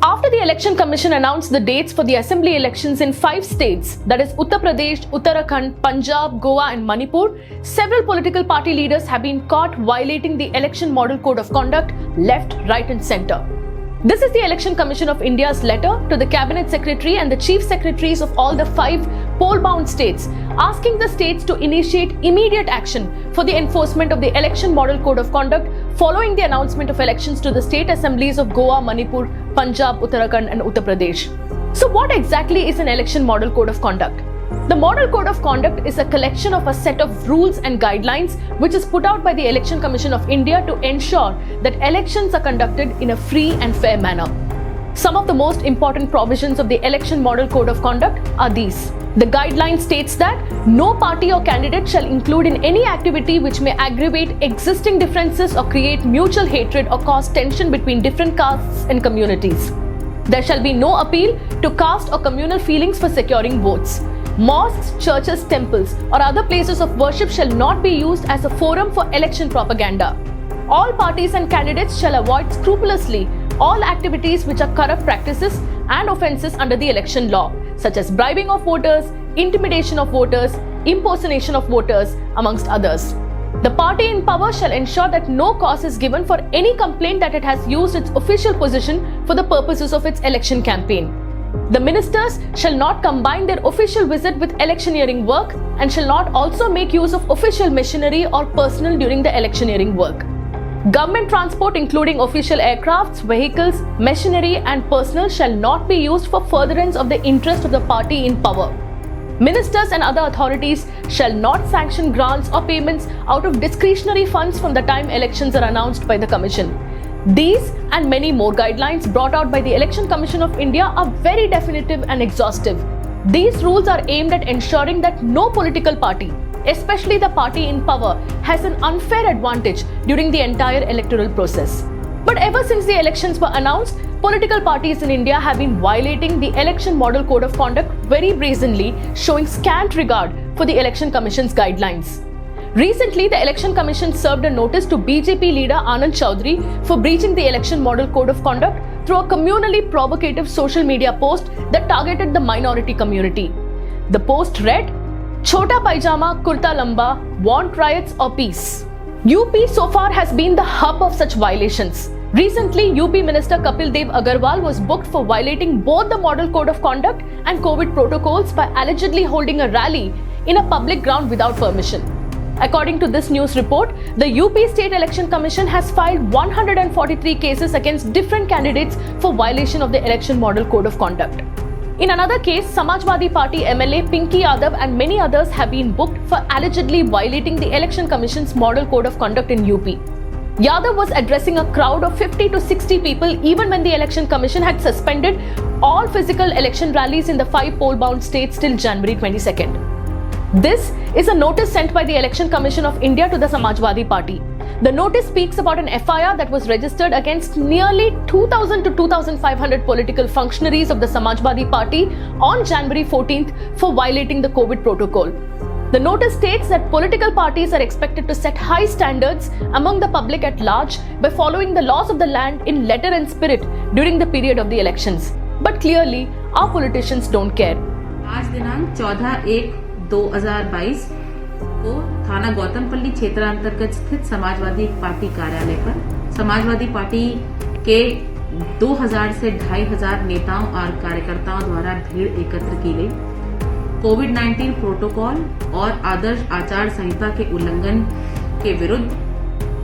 After the Election Commission announced the dates for the assembly elections in 5 states, that is Uttar Pradesh, Uttarakhand, Punjab, Goa and Manipur, several political party leaders have been caught violating the Election Model Code of Conduct left, right and centre. This is the Election Commission of India's letter to the Cabinet Secretary and the Chief Secretaries of all the 5 poll-bound states, asking the states to initiate immediate action for the enforcement of the Election Model Code of Conduct following the announcement of elections to the state assemblies of Goa, Manipur, Punjab, Uttarakhand and Uttar Pradesh. So what exactly is an Election Model Code of Conduct? The Model Code of Conduct is a collection of a set of rules and guidelines which is put out by the Election Commission of India to ensure that elections are conducted in a free and fair manner. Some of the most important provisions of the Election Model Code of Conduct are these. The guideline states that no party or candidate shall include in any activity which may aggravate existing differences or create mutual hatred or cause tension between different castes and communities. There shall be no appeal to caste or communal feelings for securing votes. Mosques, churches, temples or other places of worship shall not be used as a forum for election propaganda. All parties and candidates shall avoid scrupulously all activities which are corrupt practices and offences under the election law, such as bribing of voters, intimidation of voters, impersonation of voters, amongst others. The party in power shall ensure that no cause is given for any complaint that it has used its official position for the purposes of its election campaign. The ministers shall not combine their official visit with electioneering work and shall not also make use of official machinery or personnel during the electioneering work. Government transport including official aircrafts, vehicles, machinery and personnel shall not be used for furtherance of the interest of the party in power. Ministers and other authorities shall not sanction grants or payments out of discretionary funds from the time elections are announced by the Commission. These and many more guidelines brought out by the Election Commission of India are very definitive and exhaustive. These rules are aimed at ensuring that no political party, especially the party in power, has an unfair advantage during the entire electoral process. But ever since the elections were announced, political parties in India have been violating the Election Model Code of Conduct very brazenly, showing scant regard for the Election Commission's guidelines. Recently, the Election Commission served a notice to BJP leader Anand Chaudhary for breaching the Election Model Code of Conduct through a communally provocative social media post that targeted the minority community. The post read, "Chota Pajama, Kurta Lamba, want riots or peace?" UP so far has been the hub of such violations. Recently, UP Minister Kapil Dev Agarwal was booked for violating both the Model Code of Conduct and COVID protocols by allegedly holding a rally in a public ground without permission. According to this news report, the UP State Election Commission has filed 143 cases against different candidates for violation of the Election Model Code of Conduct. In another case, Samajwadi Party MLA Pinky Yadav and many others have been booked for allegedly violating the Election Commission's Model Code of Conduct in UP. Yadav was addressing a crowd of 50 to 60 people even when the Election Commission had suspended all physical election rallies in the 5 poll-bound states till January 22nd. This is a notice sent by the Election Commission of India to the Samajwadi Party. The notice speaks about an FIR that was registered against nearly 2,000 to 2,500 political functionaries of the Samajwadi Party on January 14th for violating the COVID protocol. The notice states that political parties are expected to set high standards among the public at large by following the laws of the land in letter and spirit during the period of the elections. But clearly, our politicians don't care. आज दिनांक 14/1/2022 को थाना गौतमपल्ली क्षेत्रांतर्गत स्थित Samajwadi party कार्यालय पर Samajwadi party के 2000 से 2500 नेताओं और कार्यकर्ताओं द्वारा भीड़ एकत्र की गई। कोविड-19 प्रोटोकॉल और आदर्श आचार संहिता के उल्लंघन के विरुद्ध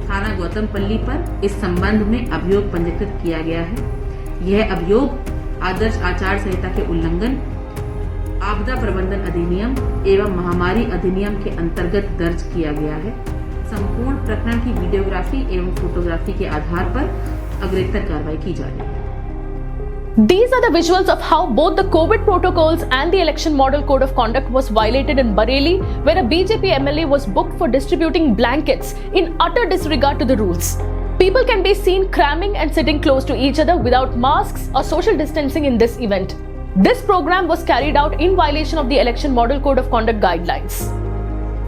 थाना गौतमपल्ली पर इस संबंध में अभियोग पंजीकृत किया गया है। यह अभियोग आदर्श आचार संहिता के उल्लंघन, आपदा प्रबंधन अधिनियम एवं महामारी अधिनियम के अंतर्गत दर्ज किया गया है। संपूर्ण प्रकरण की वीडियोग्राफी एवं फोटोग्राफी के आधार पर अग्रेतर कार्रवाई की जा रही है। These are the visuals of how both the COVID protocols and the Election Model Code of Conduct was violated in Bareilly, where a BJP MLA was booked for distributing blankets in utter disregard to the rules. People can be seen cramming and sitting close to each other without masks or social distancing in this event. This program was carried out in violation of the Election Model Code of Conduct guidelines.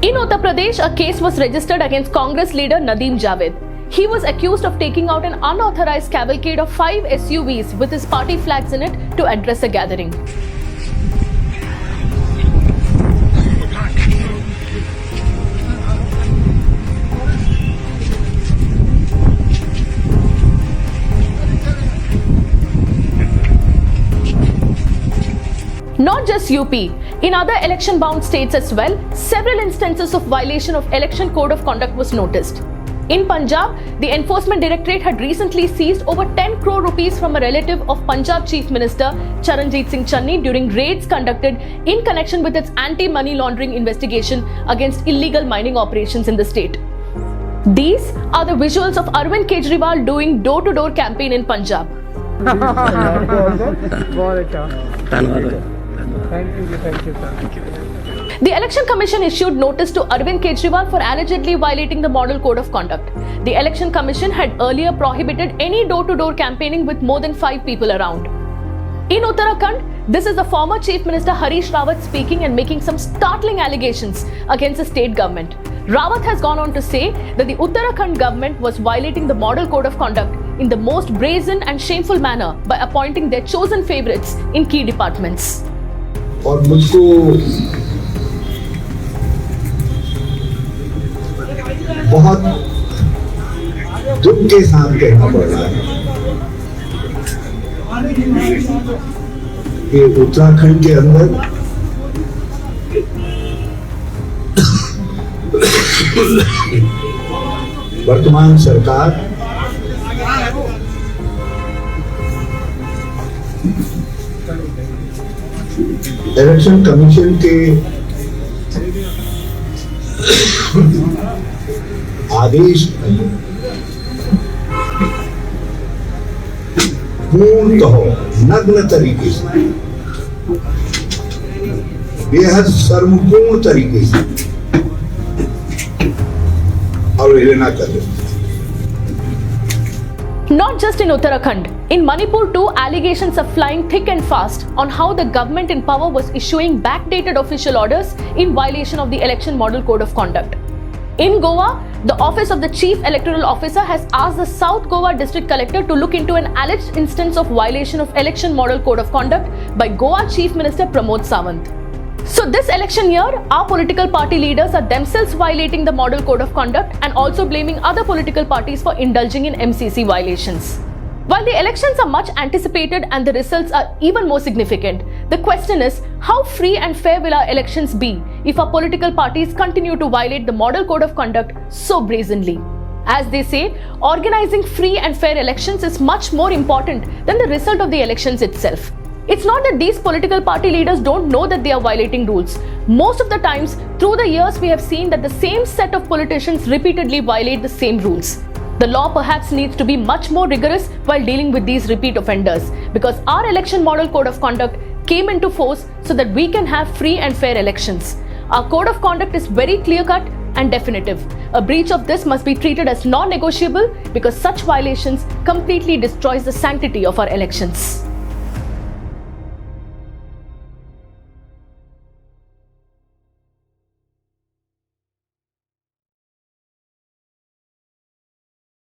In Uttar Pradesh, a case was registered against Congress leader Nadeem Javed. he was accused of taking out an unauthorized cavalcade of 5 SUVs with his party flags in it to address a gathering. Not just UP, in other election-bound states as well, several instances of violation of election code of conduct was noticed. In Punjab, the Enforcement Directorate had recently seized over 10 crore rupees from a relative of Punjab Chief Minister Charanjit Singh Channi during raids conducted in connection with its anti-money laundering investigation against illegal mining operations in the state. These are the visuals of Arvind Kejriwal doing door-to-door campaign in Punjab. Thank you, sir. The Election Commission issued notice to Arvind Kejriwal for allegedly violating the Model Code of Conduct. The Election Commission had earlier prohibited any door-to-door campaigning with more than 5 people around. In Uttarakhand, this is the former Chief Minister Harish Rawat speaking and making some startling allegations against the state government. Rawat has gone on to say that the Uttarakhand government was violating the Model Code of Conduct in the most brazen and shameful manner by appointing their chosen favourites in key departments. और मुझको बहुत दुख के साथ कहना पड़ रहा है कि उत्तराखंड के अंदर वर्तमान सरकार इलेक्शन कमीशन के आदेश पूर्णतः नग्न तरीके से बेहद सर्वपूर्ण तरीके से अवहेलना कर रहे हैं। Not just in Uttarakhand, in Manipur too, allegations are flying thick and fast on how the government in power was issuing backdated official orders in violation of the Election Model Code of Conduct. In Goa, the Office of the Chief Electoral Officer has asked the South Goa District Collector to look into an alleged instance of violation of Election Model Code of Conduct by Goa Chief Minister Pramod Sawant. So this election year, our political party leaders are themselves violating the Model Code of Conduct and also blaming other political parties for indulging in MCC violations. While the elections are much anticipated and the results are even more significant, the question is, how free and fair will our elections be if our political parties continue to violate the Model Code of Conduct so brazenly? As they say, organizing free and fair elections is much more important than the result of the elections itself. It's not that these political party leaders don't know that they are violating rules. Most of the times, through the years, we have seen that the same set of politicians repeatedly violate the same rules. The law perhaps needs to be much more rigorous while dealing with these repeat offenders, because our Election Model Code of Conduct came into force so that we can have free and fair elections. Our code of conduct is very clear-cut and definitive. A breach of this must be treated as non-negotiable because such violations completely destroys the sanctity of our elections.